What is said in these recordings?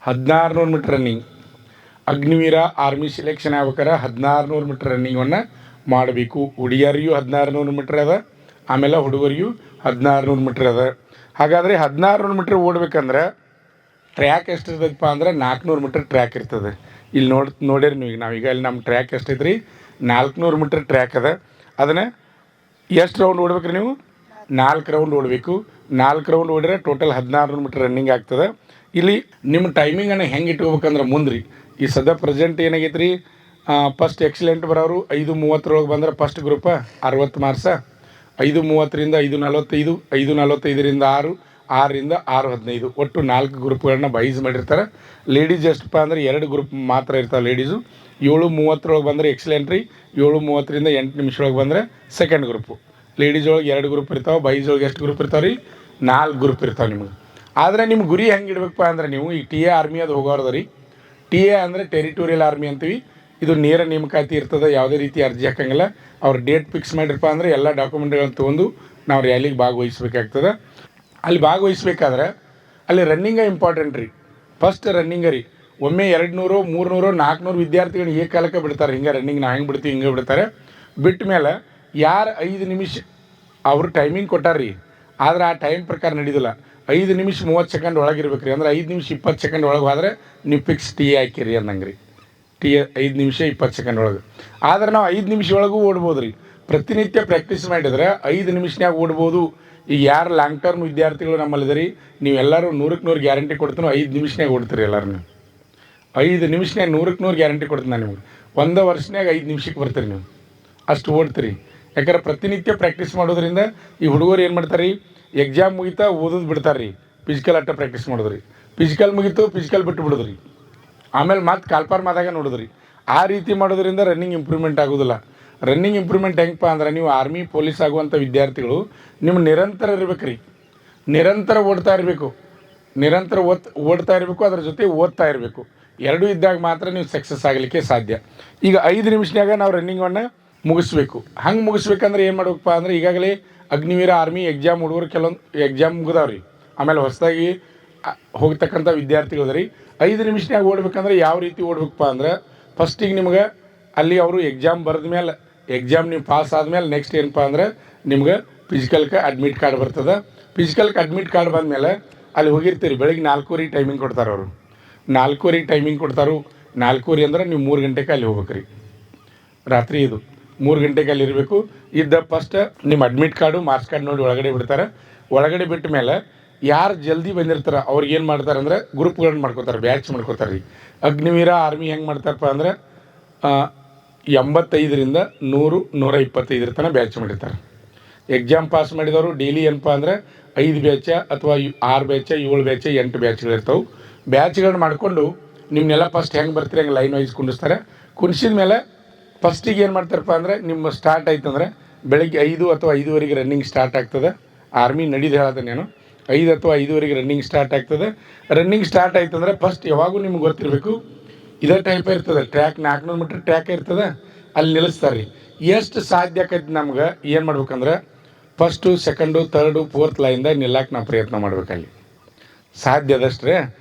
1600 metre running. Agniveer army selection ಆಗ್ಬೇಕಾರೆ 1600 metre ರನ್ನಿಂಗನ್ನು ಮಾಡಬೇಕು. ಹುಡುಗಿಯರಿಗೂ 1600 ಮೀಟ್ರ್ ಅದ, ಆಮೇಲೆ ಹುಡುಗರಿಗೂ 1600 ಮೀಟ್ರ್ ಅದ. ಹಾಗಾದರೆ 1600 ಮೀಟ್ರ್ ಓಡ್ಬೇಕಂದ್ರೆ ಟ್ರ್ಯಾಕ್ ಎಷ್ಟು ಇರ್ತದಪ್ಪ ಅಂದ್ರೆ 400 ಮೀಟ್ರ್ ಟ್ರ್ಯಾಕ್ ಇರ್ತದೆ. ಇಲ್ಲಿ ನೋಡಿರಿ ನೀವು, ನಾವೀಗ ಇಲ್ಲಿ ನಮ್ಮ ಟ್ರ್ಯಾಕ್ ಎಷ್ಟೈತೆ ರೀ, 400 ಮೀಟ್ರ್ ಟ್ರ್ಯಾಕ್ ಅದ. ಅದನ್ನು ಎಷ್ಟು ರೌಂಡ್ ಓಡ್ಬೇಕು ರೀ ನೀವು? 4 ರೌಂಡ್ ಓಡಬೇಕು. 4 ರೌಂಡ್ ಓಡಿದ್ರೆ ಟೋಟಲ್ 1600 ಮೀಟ್ರ್ ರನ್ನಿಂಗ್ ಆಗ್ತದೆ. ಇಲ್ಲಿ ನಿಮ್ಮ ಟೈಮಿಂಗನ್ನು ಹೆಂಗೆ ಇಟ್ಕೋಬೇಕಂದ್ರೆ ಮುಂದೆ ರೀ, ಈ ಸದ್ಯ ಪ್ರೆಸೆಂಟ್ ಏನಾಗೈತೆ ರೀ, ಫಸ್ಟ್ ಎಕ್ಸಲೆಂಟ್ ಬರೋರು 5:30 ಬಂದ್ರೆ ಫಸ್ಟ್ ಗ್ರೂಪ 60 ಮಾರ್ಕ್ಸ, 5:30ರಿಂದ 5:45, 5:45ರಿಂದ 6, 6ರಿಂದ 6:15 ಒಟ್ಟು 4 ಗ್ರೂಪ್ಗಳನ್ನ ವೈಸ್ ಮಾಡಿರ್ತಾರೆ. ಲೇಡೀಸ್ ಎಷ್ಟಪ್ಪ ಅಂದ್ರೆ 2 ಗ್ರೂಪ್ ಮಾತ್ರ ಇರ್ತಾವೆ ಲೇಡೀಸು. 7:30 ಬಂದರೆ ಎಕ್ಸಲೆಂಟ್ ರೀ, 7:30ರಿಂದ 8 ನಿಮಿಷ ಬಂದರೆ ಸೆಕೆಂಡ್ ಗ್ರೂಪು. ಲೇಡೀಸ್ ಒಳಗೆ 2 ಗ್ರೂಪ್ ಇರ್ತಾವೆ, ಬಾಯ್ಸ್ ಒಳಗೆ ಎಷ್ಟು ಗ್ರೂಪ್ ಇರ್ತಾವೆ ರೀ? 4 ಗ್ರೂಪ್ ಇರ್ತಾವೆ ನಿಮಗೆ. ಆದರೆ ನಿಮ್ಮ ಗುರಿ ಹೆಂಗೆ ಇಡಬೇಕಪ್ಪ ಅಂದ್ರೆ ನೀವು ಈ ಟಿ ಎ ಆರ್ಮಿ ಅದು ಹೋಗೋರ್ದ ರೀ. ಟಿ ಎ ಅಂದರೆ ಟೆರಿಟೋರಿಯಲ್ ಆರ್ಮಿ ಅಂತೀವಿ. ಇದು ನೇರ ನೇಮಕಾತಿ ಇರ್ತದೆ, ಯಾವುದೇ ರೀತಿ ಅರ್ಜಿ ಹಾಕಂಗಿಲ್ಲ. ಅವ್ರು ಡೇಟ್ ಫಿಕ್ಸ್ ಮಾಡಿರಪ್ಪ ಅಂದರೆ ಎಲ್ಲ ಡಾಕ್ಯುಮೆಂಟ್ಗಳನ್ನು ತೊಗೊಂಡು ನಾವು ರ್ಯಾಲಿಗೆ ಭಾಗವಹಿಸ್ಬೇಕಾಗ್ತದೆ. ಅಲ್ಲಿ ಭಾಗವಹಿಸ್ಬೇಕಾದ್ರೆ ಅಲ್ಲಿ ರನ್ನಿಂಗ ಇಂಪಾರ್ಟೆಂಟ್ ರೀ. ಫಸ್ಟ್ ರನ್ನಿಂಗ ರೀ. ಒಮ್ಮೆ 200, 300, 400 ವಿದ್ಯಾರ್ಥಿಗಳು ಏಕಾಲಕ್ಕೆ ಬಿಡ್ತಾರೆ. ಹಿಂಗೆ ರನ್ನಿಂಗ್ ನಾವು ಹೆಂಗೆ ಬಿಡ್ತೀವಿ ಹಿಂಗೆ ಬಿಡ್ತಾರೆ. ಬಿಟ್ಟ ಮೇಲೆ ಯಾರು 5 ನಿಮಿಷ ಅವರು ಟೈಮಿಂಗ್ ಕೊಟ್ಟಾರ್ರಿ, ಆದ್ರೆ ಆ ಟೈಮ್ ಪ್ರಕಾರ ನಡೀದಿಲ್ಲ. 5 ನಿಮಿಷ 30 ಸೆಕೆಂಡ್ ಒಳಗಿರ್ಬೇಕು ರೀ. ಅಂದ್ರೆ 5 ನಿಮಿಷ 20 ಸೆಕೆಂಡ್ ಒಳಗೆ ಹೋದರೆ ನೀವು ಫಿಕ್ಸ್ ಟಿ ಎ ಹಾಕಿರಿ ಅಂದಂಗೆ ರೀ. ಟಿ ಎ 5 ನಿಮಿಷ 20 ಸೆಕೆಂಡ್ ಒಳಗೆ. ಆದ್ರೆ ನಾವು 5 ನಿಮಿಷ ಒಳಗೂ ಓಡ್ಬೋದು ರೀ. ಪ್ರತಿನಿತ್ಯ ಪ್ರಾಕ್ಟೀಸ್ ಮಾಡಿದ್ರೆ 5 ನಿಮಿಷನ್ಯಾಗ ಓಡ್ಬೋದು. ಈಗ ಯಾರು ಲಾಂಗ್ ಟರ್ಮ್ ವಿದ್ಯಾರ್ಥಿಗಳು ನಮ್ಮಲ್ಲಿದೆ, ನೀವೆಲ್ಲರೂ 100ಕ್ಕೆ 100 ಗ್ಯಾರಂಟಿ ಕೊಡ್ತೀನಿ, 5 ನಿಮಿಷನ್ಯಾಗ ಓಡ್ತೀರಿ ಎಲ್ಲರೂ. ನೀವು 5 ನಿಮಿಷನ್ಯಾಗ 100ಕ್ಕೆ 100 ಗ್ಯಾರಂಟಿ ಕೊಡ್ತೀನಿ ನಾನು ನಿಮ್ಗೆ. 1 ವರ್ಷನ್ಯಾಗ 5 ನಿಮಿಷಕ್ಕೆ ಬರ್ತೀರಿ ನೀವು, ಅಷ್ಟು ಓಡ್ತೀರಿ. ಯಾಕಂದ್ರೆ ಪ್ರತಿನಿತ್ಯ ಪ್ರಾಕ್ಟೀಸ್ ಮಾಡೋದ್ರಿಂದ ಈ ಹುಡುಗರು ಏನು ಮಾಡ್ತಾರೆ ರೀ, ಎಕ್ಸಾಮ್ ಮುಗಿತಾ ಓದೋದು ಬಿಡ್ತಾರೆ ರೀ, ಫಿಸಿಕಲ್ ಅಟ್ಟ ಪ್ರಾಕ್ಟೀಸ್ ಮಾಡೋದು ರೀ. ಫಿಸಿಕಲ್ ಮುಗಿತು, ಫಿಸಿಕಲ್ ಬಿಟ್ಟು ಬಿಡೋದು ರೀ, ಆಮೇಲೆ ಮತ್ತೆ ಕಾಲ್ಪಾರ್ ಮಾದಾಗ ನೋಡೋದು ರೀ. ಆ ರೀತಿ ಮಾಡೋದ್ರಿಂದ ರನ್ನಿಂಗ್ ಇಂಪ್ರೂವ್ಮೆಂಟ್ ಆಗೋದಿಲ್ಲ. ರನ್ನಿಂಗ್ ಇಂಪ್ರೂವ್ಮೆಂಟ್ ಹೆಂಗಪ್ಪ ಅಂದ್ರೆ ನೀವು ಆರ್ಮಿ ಪೊಲೀಸ್ ಆಗುವಂಥ ವಿದ್ಯಾರ್ಥಿಗಳು ನಿಮ್ಮ ನಿರಂತರ ಇರ್ಬೇಕು ರೀ. ನಿರಂತರ ಓಡ್ತಾ ಇರಬೇಕು, ನಿರಂತರ ಓಡ್ತಾ ಇರಬೇಕು, ಅದ್ರ ಜೊತೆ ಓದ್ತಾ ಇರಬೇಕು. ಎರಡೂ ಇದ್ದಾಗ ಮಾತ್ರ ನೀವು ಸಕ್ಸಸ್ ಆಗಲಿಕ್ಕೆ ಸಾಧ್ಯ. ಈಗ 5 ನಿಮಿಷನಾಗ ನಾವು ರನ್ನಿಂಗನ್ನು ಮುಗಿಸ್ಬೇಕು. ಹಂಗೆ ಮುಗಿಸ್ಬೇಕಂದ್ರೆ ಏನು ಮಾಡ್ಬೇಕಪ್ಪ ಅಂದರೆ, ಈಗಾಗಲೇ ಅಗ್ನಿವೀರ ಆರ್ಮಿ ಎಕ್ಸಾಮ್ ಹುಡುಗರು ಕೆಲವೊಂದು ಎಕ್ಸಾಮ್ ಮುಗಿದಾವ್ರಿ. ಆಮೇಲೆ ಹೊಸದಾಗಿ ಹೋಗ್ತಕ್ಕಂಥ ವಿದ್ಯಾರ್ಥಿಗಳು ರೀ 5 ನಿಮಿಷನಾಗ ಓಡ್ಬೇಕಂದ್ರೆ ಯಾವ ರೀತಿ ಓಡ್ಬೇಕಪ್ಪ ಅಂದ್ರೆ, ಫಸ್ಟಿಗೆ ನಿಮ್ಗೆ ಅಲ್ಲಿ ಅವರು ಎಕ್ಸಾಮ್ ಬರೆದ ಮೇಲೆ, ಎಕ್ಸಾಮ್ ನೀವು ಪಾಸ್ ಆದಮೇಲೆ ನೆಕ್ಸ್ಟ್ ಏನಪ್ಪ ಅಂದ್ರೆ ನಿಮ್ಗೆ ಫಿಸಿಕಲ್ಗೆ ಅಡ್ಮಿಟ್ ಕಾರ್ಡ್ ಬರ್ತದೆ. ಫಿಸಿಕಲ್ಗೆ ಅಡ್ಮಿಟ್ ಕಾರ್ಡ್ ಬಂದಮೇಲೆ ಅಲ್ಲಿ ಹೋಗಿರ್ತೀರಿ. ಬೆಳಗ್ಗೆ 4:30 ಟೈಮಿಂಗ್ ಕೊಡ್ತಾರೆ ಅವರು. 4:30 ಟೈಮಿಂಗ್ ಕೊಡ್ತಾರೆ. 4:30 ಅಂದ್ರೆ ನೀವು 3 ಗಂಟೆಗೆ ಅಲ್ಲಿ ಹೋಗ್ಬೇಕು ರೀ. ರಾತ್ರಿ ಇದು 3 ಗಂಟೆಗೆ ಅಲ್ಲಿ ಇರಬೇಕು. ಇದ್ದ ಫಸ್ಟ್ ನಿಮ್ಮ ಅಡ್ಮಿಟ್ ಕಾರ್ಡು ಮಾರ್ಕ್ಸ್ ಕಾರ್ಡ್ ನೋಡಿ ಒಳಗಡೆ ಬಿಡ್ತಾರೆ. ಒಳಗಡೆ ಬಿಟ್ಟ ಮೇಲೆ ಯಾರು ಜಲ್ದಿ ಬಂದಿರ್ತಾರೆ ಅವ್ರಿಗೆ ಏನು ಮಾಡ್ತಾರೆ ಅಂದರೆ ಗ್ರೂಪ್ಗಳನ್ನ ಮಾಡ್ಕೋತಾರೆ, ಬ್ಯಾಚ್ ಮಾಡ್ಕೋತಾರೆ ರೀ. ಅಗ್ನಿವೀರ ಆರ್ಮಿ ಹೆಂಗೆ ಮಾಡ್ತಾರಪ್ಪ ಅಂದ್ರೆ 85ರಿಂದ 100, 125 ತನಕ ಬ್ಯಾಚ್ ಮಾಡಿರ್ತಾರೆ. ಎಕ್ಸಾಮ್ ಪಾಸ್ ಮಾಡಿದವರು ಡೈಲಿ ಏನಪ್ಪ ಅಂದರೆ 5 ಬ್ಯಾಚ ಅಥವಾ 6 ಬ್ಯಾಚ, 7 ಬ್ಯಾಚ, 8 ಬ್ಯಾಚ್ಗಳಿರ್ತಾವೆ. ಬ್ಯಾಚ್ಗಳನ್ನ ಮಾಡಿಕೊಂಡು ನಿಮ್ಮನ್ನೆಲ್ಲ ಫಸ್ಟ್ ಹೆಂಗೆ ಬರ್ತೀರಿ ಹಂಗೆ ಲೈನ್ ವೈಸ್ ಕುಂಡಿಸ್ತಾರೆ. ಕುಣಿಸಿದ ಮೇಲೆ ಫಸ್ಟಿಗೆ ಏನು ಮಾಡ್ತಾರಪ್ಪ ಅಂದರೆ, ನಿಮ್ಮ ಸ್ಟಾರ್ಟ್ ಆಯ್ತಂದ್ರೆ ಬೆಳಗ್ಗೆ 5 ಅಥವಾ 5:15 ರನ್ನಿಂಗ್ ಸ್ಟಾರ್ಟ್ ಆಗ್ತದೆ. ಆರ್ಮಿ ನಡೀದು ಹೇಳ್ದೆ ನಾನು, 5 ಅಥವಾ 5:15 ರನ್ನಿಂಗ್ ಸ್ಟಾರ್ಟ್ ಆಗ್ತದೆ. ರನ್ನಿಂಗ್ ಸ್ಟಾರ್ಟ್ ಆಯ್ತಂದ್ರೆ ಫಸ್ಟ್ ಯಾವಾಗೂ ನಿಮ್ಗೆ ಗೊತ್ತಿರಬೇಕು, ಇದೇ ಟೈಪ್ ಇರ್ತದೆ ಟ್ರ್ಯಾಕ್, 400 ಮೀಟ್ರ್ ಟ್ರ್ಯಾಕ್ ಇರ್ತದೆ. ಅಲ್ಲಿ ನಿಲ್ಲಿಸ್ತಾರೆ ರೀ. ಎಷ್ಟು ಸಾಧ್ಯ ಆಕೈತಿ ನಮ್ಗೆ ಏನು ಮಾಡ್ಬೇಕಂದ್ರೆ, ಫಸ್ಟು, ಸೆಕೆಂಡು, ಥರ್ಡು, 4th ಲೈನ್ದ ನಿಲ್ಲಕ್ಕೆ ನಾವು ಪ್ರಯತ್ನ ಮಾಡ್ಬೇಕಲ್ಲಿ ಸಾಧ್ಯ ಆದಷ್ಟು ರೀ.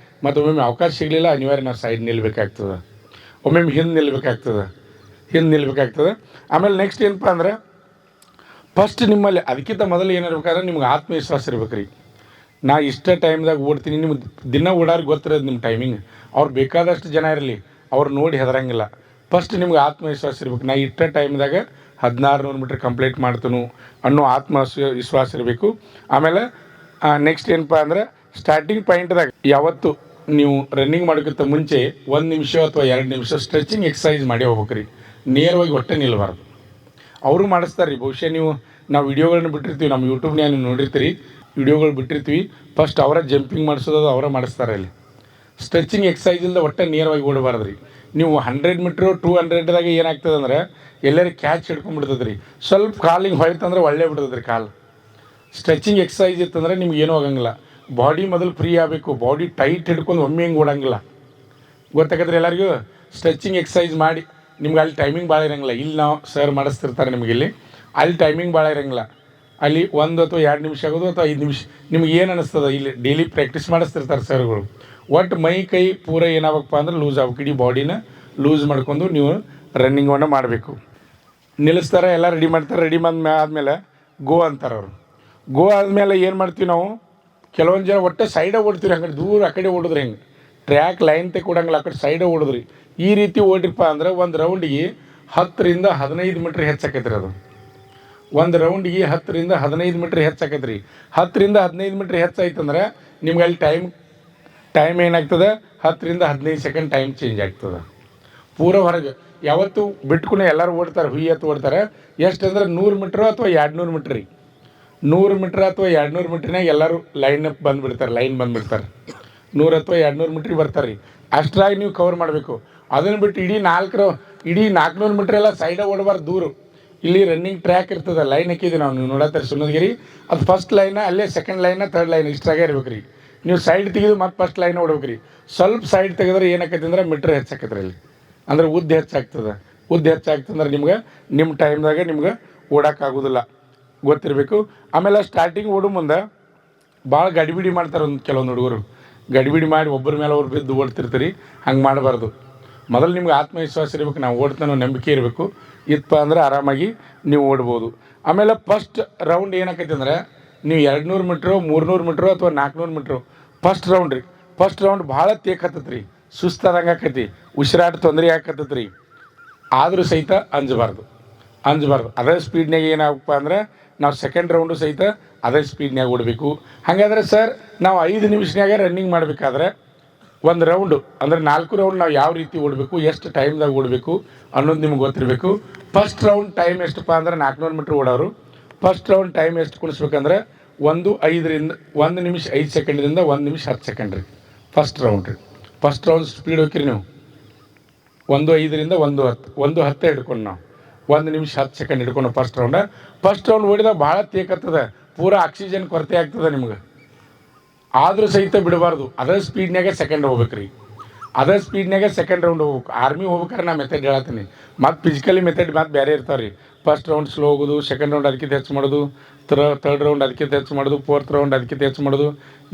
ಮತ್ತು ಒಮ್ಮೊಮ್ಮೆ ಅವಕಾಶ ಸಿಗಲಿಲ್ಲ, ಅನಿವಾರ್ಯ ನಾವು ಸೈಡ್ ನಿಲ್ಲಬೇಕಾಗ್ತದೆ. ಒಮ್ಮೊಮ್ಮೆ ಹಿಂದೆ ನಿಲ್ಲಬೇಕಾಗ್ತದೆ. ಆಮೇಲೆ ನೆಕ್ಸ್ಟ್ ಏನಪ್ಪ ಅಂದ್ರೆ, ಫಸ್ಟ್ ನಿಮ್ಮಲ್ಲಿ ಅದಕ್ಕಿಂತ ಮೊದಲು ಏನಿರ್ಬೇಕಾದ್ರೆ ನಿಮ್ಗೆ ಆತ್ಮವಿಶ್ವಾಸ ಇರ್ಬೇಕು ರೀ. ನಾ ಇಷ್ಟ ಟೈಮ್ದಾಗ ಓಡ್ತೀನಿ. ನಿಮ್ಗೆ ದಿನ ಓಡಾರಿಗೆ ಗೊತ್ತಿರೋದು ನಿಮ್ಮ ಟೈಮಿಂಗ್. ಅವ್ರು ಬೇಕಾದಷ್ಟು ಜನ ಇರಲಿ, ಅವ್ರು ನೋಡಿ ಹೆದರಂಗಿಲ್ಲ. ಫಸ್ಟ್ ನಿಮ್ಗೆ ಆತ್ಮವಿಶ್ವಾಸ ಇರ್ಬೇಕು. ನಾ ಇಷ್ಟ ಟೈಮ್ದಾಗ 1600 ಮೀಟ್ರ್ ಕಂಪ್ಲೀಟ್ ಮಾಡ್ತೀನಿ ಅನ್ನೋ ವಿಶ್ವಾಸ ಇರಬೇಕು. ಆಮೇಲೆ ನೆಕ್ಸ್ಟ್ ಏನಪ್ಪ ಅಂದ್ರೆ, ಸ್ಟಾರ್ಟಿಂಗ್ ಪಾಯಿಂಟ್ದಾಗ ಯಾವತ್ತು ನೀವು ರನ್ನಿಂಗ್ ಮಾಡೋಕ್ಕಿಂತ ಮುಂಚೆ 1 ನಿಮಿಷ ಅಥವಾ 2 ನಿಮಿಷ ಸ್ಟ್ರೆಚಿಂಗ್ ಎಕ್ಸಸೈಸ್ ಮಾಡಿ ಹೋಗ್ಬೇಕು ರೀ. ನೇರವಾಗಿ ಹೊಟ್ಟೆ ನಿಲ್ಲಬಾರ್ದು. ಅವರು ಮಾಡಿಸ್ತಾರೆ ರೀ. ಬಹುಶಃ ನಾವು ವಿಡಿಯೋಗಳನ್ನ ಬಿಟ್ಟಿರ್ತೀವಿ, ನಮ್ಮ ಯೂಟ್ಯೂಬ್ನಾಗ ನೀವು ನೋಡಿರ್ತೀರಿ, ವಿಡಿಯೋಗಳು ಬಿಟ್ಟಿರ್ತೀವಿ. ಫಸ್ಟ್ ಅವರ ಜಂಪಿಂಗ್ ಮಾಡಿಸೋದು ಅವರ ಮಾಡಿಸ್ತಾರೆ. ಅಲ್ಲಿ ಸ್ಟ್ರೆಚಿಂಗ್ ಎಕ್ಸಸೈಸಿಂದ ಒಟ್ಟೆ ನೇರವಾಗಿ ಓಡಬಾರ್ದು ರೀ. ನೀವು 100 ಮೀಟ್ರು 200ದಾಗ ಏನಾಗ್ತದೆ ಅಂದ್ರೆ ಎಲ್ಲರೂ ಕ್ಯಾಚ್ ಹಿಡ್ಕೊಂಡ್ಬಿಡ್ತದೆ ರೀ. ಸ್ವಲ್ಪ ಕಾಲಿಗೆ ಹೊಳಿತಂದ್ರೆ ಒಳ್ಳೆ ಬಿಡ್ತದೆ ರೀ ಕಾಲು. ಸ್ಟ್ರೆಚಿಂಗ್ ಎಕ್ಸಸೈಸ್ ಇತ್ತಂದ್ರೆ ನಿಮ್ಗೆ ಏನೂ ಆಗಂಗಿಲ್ಲ. ಬಾಡಿ ಮೊದಲು ಫ್ರೀ ಆಗಬೇಕು. ಬಾಡಿ ಟೈಟ್ ಹಿಡ್ಕೊಂಡು ಒಮ್ಮೆ ಹಿಂಗೆ ಓಡಂಗಿಲ್ಲ. ಗೊತ್ತಾಗತ್ರಿ ಎಲ್ಲರಿಗೂ. ಸ್ಟ್ರೆಚಿಂಗ್ ಎಕ್ಸಸೈಸ್ ಮಾಡಿ ನಿಮ್ಗೆ ಅಲ್ಲಿ ಟೈಮಿಂಗ್ ಭಾಳ ಇರೋಂಗಿಲ್ಲ. ಇಲ್ಲಿ ನಾವು ಸರ್ ಮಾಡಿಸ್ತಿರ್ತಾರೆ ನಿಮಗೆ, ಇಲ್ಲಿ ಅಲ್ಲಿ ಟೈಮಿಂಗ್ ಭಾಳ ಇರೋಂಗಿಲ್ಲ. ಅಲ್ಲಿ 1 ಅಥವಾ 2 ನಿಮಿಷ ಆಗೋದು ಅಥವಾ 5 ನಿಮಿಷ ನಿಮ್ಗೆ ಏನು ಅನ್ನಿಸ್ತದೆ. ಇಲ್ಲಿ ಡೈಲಿ ಪ್ರಾಕ್ಟೀಸ್ ಮಾಡಿಸ್ತಿರ್ತಾರೆ ಸರ್ಗಳು. ಒಟ್ಟು ಮೈ ಕೈ ಪೂರ ಏನಾಗಬೇಕಪ್ಪ ಅಂದ್ರೆ ಲೂಸ್ ಆಗ್ಬೇಕು. ಇಡೀ ಬಾಡಿನ ಲೂಸ್ ಮಾಡ್ಕೊಂಡು ನೀವು ರನ್ನಿಂಗನ್ನು ಮಾಡಬೇಕು. ನಿಲ್ಲಿಸ್ತಾರೆ, ಎಲ್ಲ ರೆಡಿ ಮಾಡ್ತಾರೆ. ರೆಡಿ ಆದಮೇಲೆ ಗೋ ಅಂತಾರೆ ಅವರು. ಗೋ ಆದಮೇಲೆ ಏನು ಮಾಡ್ತೀವಿ ನಾವು, ಕೆಲವೊಂದು ಜನ ಒಟ್ಟು ಸೈಡಾಗಿ ಓಡ್ತೀವಿ. ಹಂಗೆ ದೂರ ಆ ಕಡೆ ಓಡಿದ್ರಿ, ಹೆಂಗೆ ಟ್ರ್ಯಾಕ್ ಲೈನ್ ತೆಗೆ ಕೊಡಂಗಿಲ್ಲ, ಆ ಕಡೆ ಸೈಡಾಗಿ ಓಡಿದ್ರಿ. ಈ ರೀತಿ ಓಡಿರಪ್ಪ ಅಂದ್ರೆ ಒಂದು ರೌಂಡಿಗೆ 10ರಿಂದ 15 ಮೀಟ್ರ್ ಹೆಚ್ಚಾಕೈತ್ರಿ. ಅದು ಒಂದು ರೌಂಡಿಗೆ 10ರಿಂದ 15 ಮೀಟ್ರ್ ಹೆಚ್ಚಾಕೈತ್ರಿ. 10ರಿಂದ 15 ಮೀಟ್ರ್ ಹೆಚ್ಚಾಯ್ತಂದ್ರೆ ನಿಮ್ಗೆ ಅಲ್ಲಿ ಟೈಮ್ ಏನಾಗ್ತದೆ, 10ರಿಂದ 15 ಸೆಕೆಂಡ್ ಟೈಮ್ ಚೇಂಜ್ ಆಗ್ತದೆ. ಪೂರ ಹೊರಗೆ ಯಾವತ್ತು ಬಿಟ್ಕೊಂಡು ಎಲ್ಲರೂ ಓಡ್ತಾರೆ, ಹುಯ್ಯತ್ತು ಓಡ್ತಾರೆ. ಎಷ್ಟು ಅಂದ್ರೆ 100 ಮೀಟ್ರು ಅಥವಾ 200 ಮೀಟ್ರ್ ರೀ. 100 ಮೀಟ್ರ್ ಅಥವಾ 200 ಮೀಟ್ರ್ನಾಗ ಎಲ್ಲರೂ ಲೈನ್ ಬಂದುಬಿಡ್ತಾರೆ. 100 ಅಥವಾ 200 ಮೀಟ್ರಿಗೆ ಬರ್ತಾರೆ ರೀ. ಅಷ್ಟ್ರಾಗಿ ನೀವು ಕವರ್ ಮಾಡಬೇಕು. ಅದನ್ನು ಬಿಟ್ಟು ಇಡೀ 400 ಮೀಟ್ರ್ ಎಲ್ಲ ಸೈಡಾಗಿ ಓಡಬಾರ್ದು, ದೂರ. ಇಲ್ಲಿ ರನ್ನಿಂಗ್ ಟ್ರ್ಯಾಕ್ ಇರ್ತದೆ, ಲೈನ್ ಹಾಕಿದ್ವಿ ನಾವು, ನೀವು ನೋಡತ್ತಾರೆ ಸುಣ್ಣದಗಿರಿ. ಅದು ಫಸ್ಟ್ ಲೈನ, ಅಲ್ಲೇ ಸೆಕೆಂಡ್ ಲೈನ, ಥರ್ಡ್ ಲೈನ್ ಇಷ್ಟ್ರಾಗೆ ಇರ್ಬೇಕು ರೀ. ನೀವು ಸೈಡ್ ತೆಗೆದು ಮತ್ತೆ ಫಸ್ಟ್ ಲೈನ್ ಓಡ್ಬೇಕು ರೀ. ಸ್ವಲ್ಪ ಸೈಡ್ ತೆಗೆದ್ರೆ ಏನಾಕೈತಿ ಅಂದ್ರೆ ಮೀಟ್ರ್ ಹೆಚ್ಚಾಕೈತೆ ರೀ. ಅಲ್ಲಿ ಅಂದ್ರೆ ಉದ್ದ ಹೆಚ್ಚಾಗ್ತದೆ. ಹೆಚ್ಚಾಗ್ತಂದ್ರೆ ನಿಮ್ಮ ಟೈಮ್ದಾಗ ನಿಮ್ಗೆ ಓಡೋಕ್ಕಾಗೋದಿಲ್ಲ, ಗೊತ್ತಿರಬೇಕು. ಆಮೇಲೆ ಸ್ಟಾರ್ಟಿಂಗ್ ಓಡೋ ಮುಂದೆ ಭಾಳ ಗಡಿಬಿಡಿ ಮಾಡ್ತಾರೆ ಕೆಲವೊಂದು ಹುಡುಗರು. ಗಡಿಬಿಡಿ ಮಾಡಿ ಒಬ್ಬರ ಮೇಲೆ ಅವ್ರು ಬಿದ್ದು ಓಡ್ತಿರ್ತೀರಿ. ಹಂಗೆ ಮಾಡಬಾರ್ದು. ಮೊದಲು ನಿಮ್ಗೆ ಆತ್ಮವಿಶ್ವಾಸ ಇರಬೇಕು, ನಾವು ಓಡ್ತಾನೋ ನಂಬಿಕೆ ಇರಬೇಕು. ಇತ್ತಪ್ಪ ಅಂದ್ರೆ ಆರಾಮಾಗಿ ನೀವು ಓಡ್ಬೋದು. ಆಮೇಲೆ ಫಸ್ಟ್ ರೌಂಡ್ ಏನಾಕೈತಿ ಅಂದ್ರೆ, ನೀವು 200 ಮೀಟ್ರು, 300 ಮೀಟ್ರು ಅಥವಾ 400 ಮೀಟ್ರು ಫಸ್ಟ್ ರೌಂಡ್ ರೀ. ಫಸ್ಟ್ ರೌಂಡ್ ಭಾಳ ತೇಕತ್ತೈತೆ ರೀ, ಸುಸ್ತಾದಂಗೆ ಆಕೈತಿ, ಉಸಿರಾಟ ತೊಂದರೆ ಆಕತ್ತೈತೆ ರೀ. ಆದರೂ ಸಹಿತ ಅಂಜಬಾರ್ದು. ಅದೇ ಸ್ಪೀಡ್ನಾಗ ಏನಾಗಪ್ಪ ಅಂದ್ರೆ ನಾವು ಸೆಕೆಂಡ್ ರೌಂಡು ಸಹಿತ ಅದೇ ಸ್ಪೀಡ್ನಾಗ ಓಡಬೇಕು. ಹಾಗಾದ್ರೆ ಸರ್, ನಾವು 5 ನಿಮಿಷನಾಗ ರನ್ನಿಂಗ್ ಮಾಡಬೇಕಾದ್ರೆ ಒಂದು ರೌಂಡು ಅಂದ್ರೆ 4 ರೌಂಡ್ ನಾವು ಯಾವ ರೀತಿ ಓಡಬೇಕು, ಎಷ್ಟು ಟೈಮ್ದಾಗ ಓಡಬೇಕು ಅನ್ನೋದು ನಿಮ್ಗೆ ಗೊತ್ತಿರಬೇಕು. ಫಸ್ಟ್ ರೌಂಡ್ ಟೈಮ್ ಎಷ್ಟಪ್ಪ ಅಂದ್ರೆ 400 ಮೀಟ್ರ್ ಓಡೋರು ಫಸ್ಟ್ ರೌಂಡ್ ಟೈಮ್ ಎಷ್ಟು ಕುಣಿಸ್ಬೇಕಂದ್ರೆ 1 ನಿಮಿಷ 5 ಸೆಕೆಂಡ್ರಿಂದ 1 ನಿಮಿಷ 10 ಸೆಕೆಂಡ್ ರೀ. ಫಸ್ಟ್ ರೌಂಡ್ ಸ್ಪೀಡ್ ಹೋಗ್ರಿ ನೀವು. 1:05ರಿಂದ 1:10 ಹಿಡ್ಕೊಂಡು ನಾವು 1 ನಿಮಿಷ 10 ಸೆಕೆಂಡ್ ಹಿಡ್ಕೊಂಡು ಫಸ್ಟ್ ರೌಂಡ್ ಓಡಿದಾಗ ಭಾಳ ತೇಕತ್ತದ, ಪೂರಾ ಆಕ್ಸಿಜನ್ ಕೊರತೆ ಆಗ್ತದೆ ನಿಮ್ಗೆ. ಆದರೂ ಸಹಿತ ಬಿಡಬಾರ್ದು. ಅದೇ ಸ್ಪೀಡ್ನಾಗ ಸೆಕೆಂಡ್ ಹೋಗ್ಬೇಕು ರೀ. ಅದೇ ಸ್ಪೀಡ್ನಾಗ ಸೆಕೆಂಡ್ ರೌಂಡ್ ಹೋಗ್ಬೇಕು. ಆರ್ಮಿ ಹೋಗ್ಬೇಕಾದ್ರೆ ನಾ ಮೆಥಡ್ ಹೇಳತ್ತೀನಿ. ಮತ್ತು ಫಿಸಿಕಲಿ ಮೆಥಡ್ ಮತ್ತು ಬೇರೆ ಇರ್ತಾವೆ ರೀ. ಫಸ್ಟ್ ರೌಂಡ್ ಸ್ಲೋ ಹೋಗೋದು, ಸೆಕೆಂಡ್ ರೌಂಡ್ ಅದಕ್ಕಿಂತ ಹೆಚ್ಚು ಮಾಡೋದು, ಥರ್ಡ್ ರೌಂಡ್ ಅದಕ್ಕಿಂತ ಹೆಚ್ಚು ಮಾಡೋದು, ಫೋರ್ತ್ ರೌಂಡ್ ಅದಕ್ಕಿಂತ ಹೆಚ್ಚು ಮಾಡೋದು.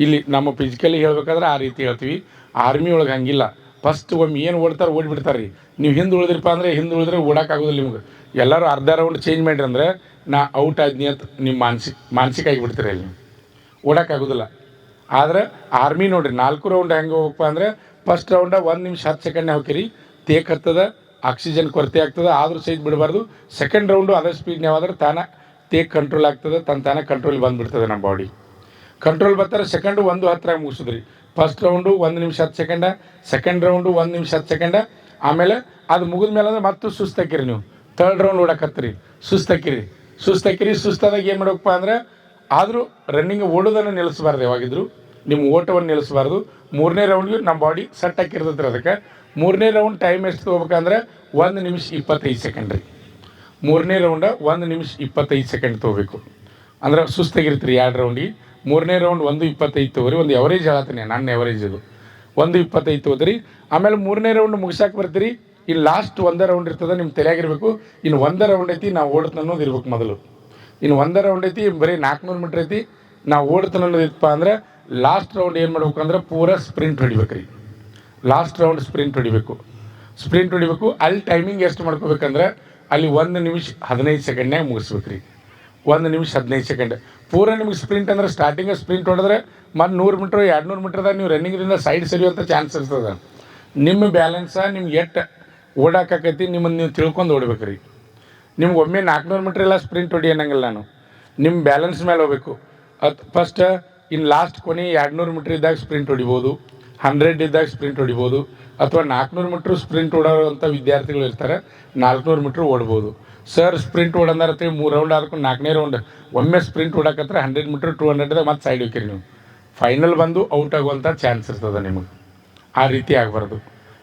ಇಲ್ಲಿ ನಮ್ಮ ಫಿಸಿಕಲಿ ಹೇಳ್ಬೇಕಾದ್ರೆ ಆ ರೀತಿ ಹೇಳ್ತೀವಿ. ಆರ್ಮಿ ಒಳಗೆ ಹಂಗಿಲ್ಲ. ಫಸ್ಟ್ ಒಮ್ಮೆ ಏನು ಓಡ್ತಾರೆ ಓಡಿಬಿಡ್ತಾರೆ ರೀ. ನೀವು ಹಿಂದೆ ಉಳಿದ್ರಪ್ಪ ಅಂದರೆ ಉಳಿದ್ರೆ ಓಡೋಕ್ಕಾಗೋದಿಲ್ಲ ನಿಮ್ಗೆ. ಎಲ್ಲರೂ ಅರ್ಧ ರೌಂಡ್ ಚೇಂಜ್ ಮಾಡಿರಿ ಅಂದ್ರೆ ನಾ ಔಟ್ ಆದ್ನಿ ಅಂತ ನಿಮ್ಮ ಮಾನಸಿಕ ಆಗಿಬಿಡ್ತೀರಿ. ಅಲ್ಲಿ ಓಡೋಕ್ಕಾಗೋದಿಲ್ಲ. ಆದರೆ ಆರ್ಮಿ ನೋಡಿರಿ 4 ರೌಂಡ್ ಹೆಂಗೆ ಹೋಗಪ್ಪ ಅಂದರೆ, ಫಸ್ಟ್ ರೌಂಡ 1 ನಿಮಿಷ 10 ಸೆಕೆಂಡ್ನೇ ಹೋಗ್ತೀರಿ. ತೇಕ್ ಹತ್ತದ, ಆಕ್ಸಿಜನ್ ಕೊರತೆ ಆಗ್ತದೆ, ಆದರೂ ಸಹಿತ ಬಿಡಬಾರ್ದು. ಸೆಕೆಂಡ್ ರೌಂಡು ಅದೇ ಸ್ಪೀಡ್ನೇ ಹೋದ್ರೆ ತಾನೇ ತೇಕ್ ಕಂಟ್ರೋಲ್ ಆಗ್ತದೆ, ತಾನೇ ಕಂಟ್ರೋಲ್ ಬಂದುಬಿಡ್ತದೆ. ನಮ್ಮ ಬಾಡಿ ಕಂಟ್ರೋಲ್ ಬರ್ತಾರೆ. ಸೆಕೆಂಡು 1:10 ಮುಗಿಸಿದ್ರಿ. ಫಸ್ಟ್ ರೌಂಡು 1 ನಿಮಿಷ 10 ಸೆಕೆಂಡ, ಸೆಕೆಂಡ್ ರೌಂಡು 1 ನಿಮಿಷ 10 ಸೆಕೆಂಡ. ಆಮೇಲೆ ಅದು ಮುಗಿದ ಮೇಲೆ ಅಂದ್ರೆ ಮತ್ತೆ ಸುಸ್ತಾಕಿರಿ ನೀವು. ಥರ್ಡ್ ರೌಂಡ್ ಓಡಕತ್ತೀರಿ, ಸುಸ್ತಾದಾಗ ಏನು ಮಾಡಬೇಕಪ್ಪ ಅಂದ್ರೆ, ಆದರೂ ರನ್ನಿಂಗ್ ಓಡೋದನ್ನು ನಿಲ್ಲಿಸಬಾರ್ದು. ಯಾವಾಗಿದ್ರು ನಿಮ್ಮ ಓಟವನ್ನು ನಿಲ್ಲಿಸಬಾರ್ದು. 3ನೇ ರೌಂಡ್ಗೆ ನಮ್ಮ ಬಾಡಿ ಸೆಟ್ ಹಾಕಿರ್ತೈತೆ ರೀ. ಅದಕ್ಕೆ 3ನೇ ರೌಂಡ್ ಟೈಮ್ ಎಷ್ಟು ತೊಗೋಬೇಕಂದ್ರೆ 1 ನಿಮಿಷ 25 ಸೆಕೆಂಡ್ ರೀ. 3ನೇ ರೌಂಡ 1 ನಿಮಿಷ 25 ಸೆಕೆಂಡ್ ತೊಗೋಬೇಕು. ಅಂದ್ರೆ ಸುಸ್ತಾಗಿರ್ತೀರಿ 2 ರೌಂಡಿಗೆ. 3ನೇ ರೌಂಡ್ 1:25 ತೊಗೋರಿ. ಒಂದು ಎವರೇಜ್ ಹೇಳತ್ತೀನಿ, ನನ್ನ ಎವರೇಜ್ ಇದು 1:25 ತೊಗೋದ್ರಿ. ಆಮೇಲೆ 3ನೇ ರೌಂಡ್ ಮುಗಿಸಾಕೆ ಬರ್ತೀರಿ. ಇನ್ನು ಲಾಸ್ಟ್ 1 ರೌಂಡ್ ಇರ್ತದೆ, ನಿಮ್ಮ ತಲೆಯಾಗಿರ್ಬೇಕು. ಇನ್ನು 1 ರೌಂಡ್ ಐತಿ, ನಾವು ಓಡ್ತಾನೆ ಅನ್ನೋದು ಇರ್ಬೇಕು ಮೊದಲು. ಇನ್ನು 1 ರೌಂಡ್ ಐತಿ, ಬರೀ 400 ಮೀಟ್ರ್ ಐತಿ, ನಾವು ಓಡ್ತಾನೆ ಅನ್ನೋದು ಇತ್ತಪ್ಪ ಅಂದ್ರೆ ಲಾಸ್ಟ್ ರೌಂಡ್ ಏನು ಮಾಡ್ಬೇಕು ಅಂದ್ರೆ ಪೂರ ಸ್ಪ್ರಿಂಟ್ ಹೊಡಿಬೇಕು ರೀ. ಲಾಸ್ಟ್ ರೌಂಡ್ ಸ್ಪ್ರಿಂಟ್ ಹೊಡಿಬೇಕು. ಅಲ್ಲಿ ಟೈಮಿಂಗ್ ಎಷ್ಟು ಮಾಡ್ಕೋಬೇಕಂದ್ರೆ ಅಲ್ಲಿ 1 ನಿಮಿಷ 15 ಸೆಕೆಂಡ್ನಾಗ ಮುಗಿಸ್ಬೇಕು ರೀ. 1 ನಿಮಿಷ 15 ಸೆಕೆಂಡ್ ಪೂರ ನಿಮ್ಗೆ ಸ್ಪ್ರಿಂಟ್ ಅಂದ್ರೆ ಸ್ಟಾರ್ಟಿಂಗ್ ಸ್ಪ್ರಿಂಟ್ ಹೊಡೆದ್ರೆ ಮತ್ತು 100 ಮೀಟ್ರ್ 200 ಮೀಟ್ರ್ದಾಗ ನೀವು ರನ್ನಿಂಗ್ದಿಂದ ಸೈಡ್ ಸರಿಯುವಂಥ ಚಾನ್ಸ್ ಇರ್ತದೆ. ನಿಮ್ಮ ಬ್ಯಾಲೆನ್ಸ ನಿಮ್ಗೆ ಎಷ್ಟು ಓಡಾಕೈತಿ ನಿಮ್ಮನ್ನು ನೀವು ತಿಳ್ಕೊಂಡು ಓಡ್ಬೇಕು ರೀ. ನಿಮ್ಗೆ ಒಮ್ಮೆ 400 ಮೀಟ್ರ್ ಎಲ್ಲ ಸ್ಪ್ರಿಂಟ್ ಹೊಡಿಯೋಣಂಗಿಲ್ಲ. ನಾನು ನಿಮ್ಮ ಬ್ಯಾಲೆನ್ಸ್ ಮೇಲೆ ಹೋಗ್ಬೇಕು. ಅದು ಫಸ್ಟ್ ಇನ್ನು ಲಾಸ್ಟ್ ಕೊನೆ 200 ಮೀಟ್ರ್ ಇದ್ದಾಗ ಸ್ಪ್ರಿಂಟ್ ಹೊಡಿಬೋದು, 100 ಇದ್ದಾಗ ಸ್ಪ್ರಿಂಟ್ ಹೊಡಿಬೋದು, ಅಥವಾ 400 ಮೀಟ್ರ್ ಸ್ಪ್ರಿಂಟ್ ಓಡೋವಂಥ ವಿದ್ಯಾರ್ಥಿಗಳು ಇರ್ತಾರೆ, 400 ಮೀಟ್ರ್ ಓಡ್ಬೋದು. ಸರ್ ಸ್ಪ್ರಿಂಟ್ ಓಡಂದ್ರೆ 3 ರೌಂಡ್ ಆದ್ಕೊಂಡು 4ನೇ ರೌಂಡ್ ಒಮ್ಮೆ ಸ್ಪ್ರಿಂಟ್ ಓಡಕತ್ರ 100 ಮೀಟ್ರ್ 200ದಾಗ ಮತ್ತೆ ಸೈಡ್ ಹೋಗ್ತೀರಿ ನೀವು. ಫೈನಲ್ ಬಂದು ಔಟ್ ಆಗುವಂಥ ಚಾನ್ಸ್ ಇರ್ತದೆ ನಿಮಗೆ. ಆ ರೀತಿ ಆಗಬಾರ್ದು.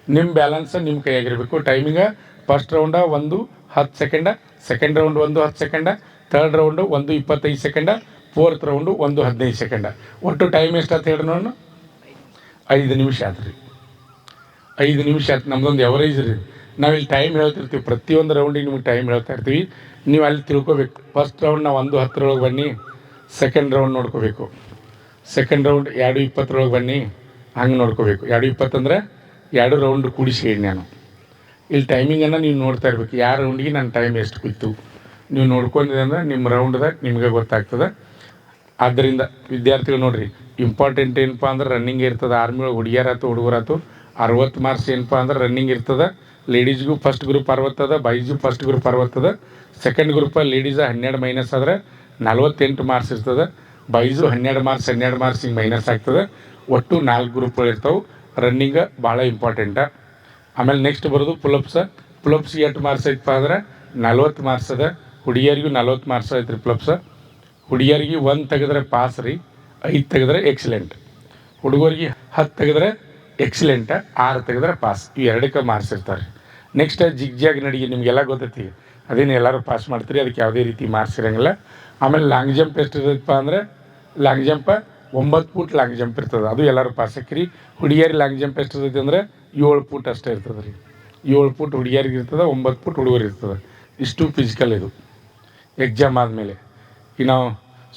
ನಿಮ್ಮ ಬ್ಯಾಲೆನ್ಸ್ ನಿಮ್ಮ ಕೈಯಾಗಿರಬೇಕು. Timing first round 1:10 second, second round 1:10 second, third round 1:25 second, fourth round 1:15 second. ಒಟ್ಟು ಟೈಮ್ ಎಷ್ಟು ಅಂತ ಹೇಳಿ ನೋಡೋಣ. 5 ನಿಮಿಷ ಆಯ್ತು ರೀ. 5 ನಿಮಿಷ ಆಯ್ತು. ನಮ್ದೊಂದು ಎವರೇಜ್ ರೀ. ನಾವಿಲ್ಲಿ ಟೈಮ್ ಹೇಳ್ತಿರ್ತೀವಿ, ಪ್ರತಿಯೊಂದು ರೌಂಡಿಗೆ ನಿಮ್ಗೆ ಟೈಮ್ ಹೇಳ್ತಾ ಇರ್ತೀವಿ. ನೀವು ಅಲ್ಲಿ ತಿಳ್ಕೊಬೇಕು. ಫಸ್ಟ್ ರೌಂಡ್ ನಾವು 1:10 ಬನ್ನಿ, ಸೆಕೆಂಡ್ ರೌಂಡ್ ನೋಡ್ಕೋಬೇಕು. ಸೆಕೆಂಡ್ ರೌಂಡ್ 2:20 ಬನ್ನಿ, ಹಂಗೆ ನೋಡ್ಕೋಬೇಕು. 2:20 ಅಂದ್ರೆ 2 ರೌಂಡ್ ಕೂಡಿಸಿ ನಾನು ಇಲ್ಲಿ ಟೈಮಿಂಗನ್ನು ನೀವು ನೋಡ್ತಾ ಇರ್ಬೇಕು. ಯಾವ ರೌಂಡಿಗೆ ನನ್ನ ಟೈಮ್ ಎಷ್ಟು ಕೂಯ್ತು ನೀವು ನೋಡ್ಕೊಂಡಿದೆ ಅಂದ್ರೆ ನಿಮ್ಮ ರೌಂಡ್ದಾಗ ನಿಮಗೆ ಗೊತ್ತಾಗ್ತದೆ. ಆದ್ದರಿಂದ ವಿದ್ಯಾರ್ಥಿಗಳು ನೋಡಿರಿ, ಇಂಪಾರ್ಟೆಂಟ್ ಏನಪ್ಪ ಅಂದ್ರೆ ರನ್ನಿಂಗ್ ಇರ್ತದೆ. ಆರ್ಮಿ ಒಳಗೆ ಹುಡುಗಿಯರಾತು ಹುಡುಗರಾತು 60 ಮಾರ್ಕ್ಸ್ ಏನಪ್ಪ ಅಂದ್ರೆ ರನ್ನಿಂಗ್ ಇರ್ತದೆ. ಲೇಡೀಸ್ಗೂ ಫಸ್ಟ್ ಗ್ರೂಪ್ 60 ಅದ, ಬಾಯ್ಸ್ಗೂ ಫಸ್ಟ್ ಗ್ರೂಪ್ 60 ಅದ. ಸೆಕೆಂಡ್ ಗ್ರೂಪ ಲೇಡೀಸ 12 ಮೈನಸ್ ಆದರೆ 48 ಮಾರ್ಕ್ಸ್ ಇರ್ತದೆ. ಬಾಯ್ಸು 12 ಮಾರ್ಕ್ಸ್ ಹಿಂಗೆ ಮೈನಸ್ ಆಗ್ತದೆ. ಒಟ್ಟು 4 ಗ್ರೂಪ್ಗಳು ಇರ್ತಾವೆ. ರನ್ನಿಂಗ್ ಭಾಳ ಇಂಪಾರ್ಟೆಂಟ. ಆಮೇಲೆ ನೆಕ್ಸ್ಟ್ ಬರೋದು ಪುಲಪ್ಸ್ 8 ಮಾರ್ಕ್ಸ್ ಐತಪ್ಪ ಅಂದ್ರೆ 40 ಮಾರ್ಕ್ಸ್ ಅದ. ಹುಡುಗಿಯರಿಗೂ 40 ಮಾರ್ಕ್ಸ್ ಐತ್ರಿ ಪುಲಪ್ಸ. ಹುಡುಗಿಯರಿಗೆ 1 ತೆಗೆದ್ರೆ ಪಾಸ್ ರೀ, 5 ತೆಗೆದ್ರೆ ಎಕ್ಸಲೆಂಟ್. ಹುಡುಗರಿಗೆ 10 ತೆಗೆದ್ರೆ ಎಕ್ಸಲೆಂಟ, 6 ತೆಗೆದ್ರೆ ಪಾಸ್. ಇವು 2ಕ್ಕೆ ಮಾರ್ಕ್ಸ್ ಇರ್ತಾರೆ. ನೆಕ್ಸ್ಟ್ ಜಿಗ್ಜಾಗ್ ನಡಿಗೆ ನಿಮಗೆಲ್ಲ ಗೊತ್ತೈತಿ, ಅದೇನು ಎಲ್ಲರೂ ಪಾಸ್ ಮಾಡ್ತೀರಿ, ಅದಕ್ಕೆ ಯಾವುದೇ ರೀತಿ ಮಾರ್ಕ್ಸ್ ಇರೋಂಗಿಲ್ಲ. ಆಮೇಲೆ ಲಾಂಗ್ ಜಂಪ್ ಎಷ್ಟು ಇರ್ತೈತಪ್ಪ ಅಂದ್ರೆ ಲಾಂಗ್ ಜಂಪ 9 ಫೂಟ್ ಲಾಂಗ್ ಜಂಪ್ ಇರ್ತದೆ, ಅದು ಎಲ್ಲರೂ ಪಾಸ್ ಹಾಕಿರಿ. ಹುಡುಗಿಯರಿಗೆ ಲಾಂಗ್ ಜಂಪ್ ಎಷ್ಟು ಇರ್ತೈತಿ ಅಂದ್ರೆ 7 ಫೂಟ್ ಅಷ್ಟೇ ಇರ್ತದೆ ರೀ. 7 ಫೂಟ್ ಹುಡುಗಿಯರಿಗೆ ಇರ್ತದೆ, 9 ಫೂಟ್ ಹುಡುಗರು ಇರ್ತದೆ. ಇಷ್ಟು ಫಿಸಿಕಲ್ ಇದು ಎಕ್ಸಾಮ್ ಆದಮೇಲೆ. ಈಗ ನಾವು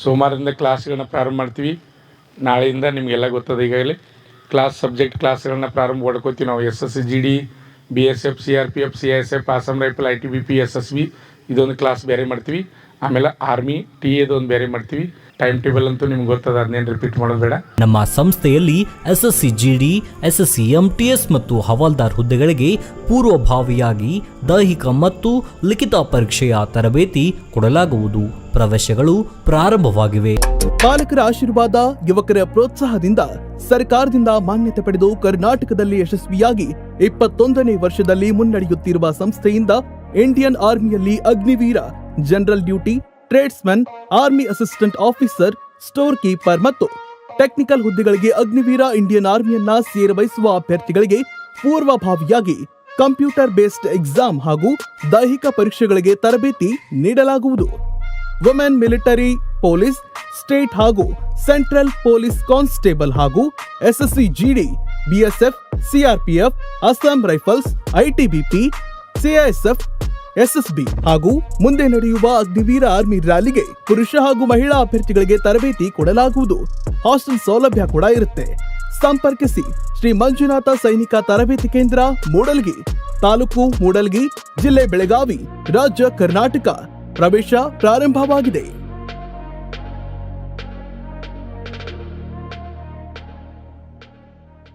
ಸೋಮವಾರದಿಂದ ಕ್ಲಾಸ್ಗಳನ್ನ ಪ್ರಾರಂಭ ಮಾಡ್ತೀವಿ. ನಾಳೆಯಿಂದ ನಿಮಗೆಲ್ಲ ಗೊತ್ತದೆ ಈಗಾಗಲೇ ಸಬ್ಜೆಕ್ಟ್ ಕ್ಲಾಸ್ಗಳನ್ನ ಪ್ರಾರಂಭ ಮಾಡ್ಕೋತೀವಿ ನಾವು. SSC GD, BSF, CRPF, CISF, Assam rifle, ITBP, SSB ಇದೊಂದು ಕ್ಲಾಸ್ ಬೇರೆ ಮಾಡ್ತೀವಿ. ಆಮೇಲೆ ಆರ್ಮಿ TAದು ಒಂದು ಬೇರೆ ಮಾಡ್ತೀವಿ. ಟೈಮ್ ಟೇಬಲ್ ಅಂತೂ ನಿಮ್ಗೆ ಗೊತ್ತದ, ಅದನ್ನೇನು ರಿಪೀಟ್ ಮಾಡೋದು ಬೇಡ. ನಮ್ಮ ಸಂಸ್ಥೆಯಲ್ಲಿ SSC GD, SSC MTS ಮತ್ತು ಹವಾಲ್ದಾರ್ ಹುದ್ದೆಗಳಿಗೆ ಪೂರ್ವಭಾವಿಯಾಗಿ ದೈಹಿಕ ಮತ್ತು ಲಿಖಿತ ಪರೀಕ್ಷೆಯ ತರಬೇತಿ ಕೊಡಲಾಗುವುದು. ಪ್ರವೇಶಗಳು ಪ್ರಾರಂಭವಾಗಿವೆ. ಪಾಲಕರ ಆಶೀರ್ವಾದ, ಯುವಕರ ಪ್ರೋತ್ಸಾಹದಿಂದ ಸರ್ಕಾರದಿಂದ ಮಾನ್ಯತೆ ಪಡೆದು ಕರ್ನಾಟಕದಲ್ಲಿ ಯಶಸ್ವಿಯಾಗಿ 21ನೇ ವರ್ಷದಲ್ಲಿ ಮುನ್ನಡೆಯುತ್ತಿರುವ ಸಂಸ್ಥೆಯಿಂದ ಇಂಡಿಯನ್ ಆರ್ಮಿಯಲ್ಲಿ Agniveer, general duty, tradesman, army assistant officer, store keeper ಮತ್ತು ಟೆಕ್ನಿಕಲ್ ಹುದ್ದೆಗಳಿಗೆ ಅಗ್ನಿವೀರ ಇಂಡಿಯನ್ ಆರ್ಮಿಯನ್ನ ಸೇರಬಯಸುವ ಅಭ್ಯರ್ಥಿಗಳಿಗೆ ಪೂರ್ವಭಾವಿಯಾಗಿ ಕಂಪ್ಯೂಟರ್ ಬೇಸ್ಡ್ ಎಕ್ಸಾಮ್ ಹಾಗೂ ದೈಹಿಕ ಪರೀಕ್ಷೆಗಳಿಗೆ ತರಬೇತಿ ನೀಡಲಾಗುವುದು. ವುಮೆನ್ ಮಿಲಿಟರಿ, ಪೊಲೀಸ್, ಸ್ಟೇಟ್ ಹಾಗೂ ಸೆಂಟ್ರಲ್ ಪೊಲೀಸ್ ಕಾನ್ಸ್ಟೇಬಲ್ ಹಾಗೂ SSC GD, BSF, CRPF, Assam rifles, ITBP, CISF, SSB ಹಾಗೂ ಮುಂದೆ ನಡೆಯುವ ಅಗ್ನಿವೀರ ಆರ್ಮಿ ರ್ಯಾಲಿಗೆ ಪುರುಷ ಹಾಗೂ ಮಹಿಳಾ ಅಭ್ಯರ್ಥಿಗಳಿಗೆ ತರಬೇತಿ ಕೊಡಲಾಗುವುದು. ಹಾಸ್ಟೆಲ್ ಸೌಲಭ್ಯ ಕೂಡ ಇರುತ್ತೆ. ಸಂಪರ್ಕಿಸಿ ಶ್ರೀ ಮಂಜುನಾಥ ಸೈನಿಕ ತರಬೇತಿ ಕೇಂದ್ರ, ಮೂಡಲ್ಗಿ, ತಾಲೂಕು ಮೂಡಲ್ಗಿ, ಜಿಲ್ಲೆ ಬೆಳಗಾವಿ, ರಾಜ್ಯ ಕರ್ನಾಟಕ. ಪ್ರವೇಶ ಪ್ರಾರಂಭವಾಗಿದೆ.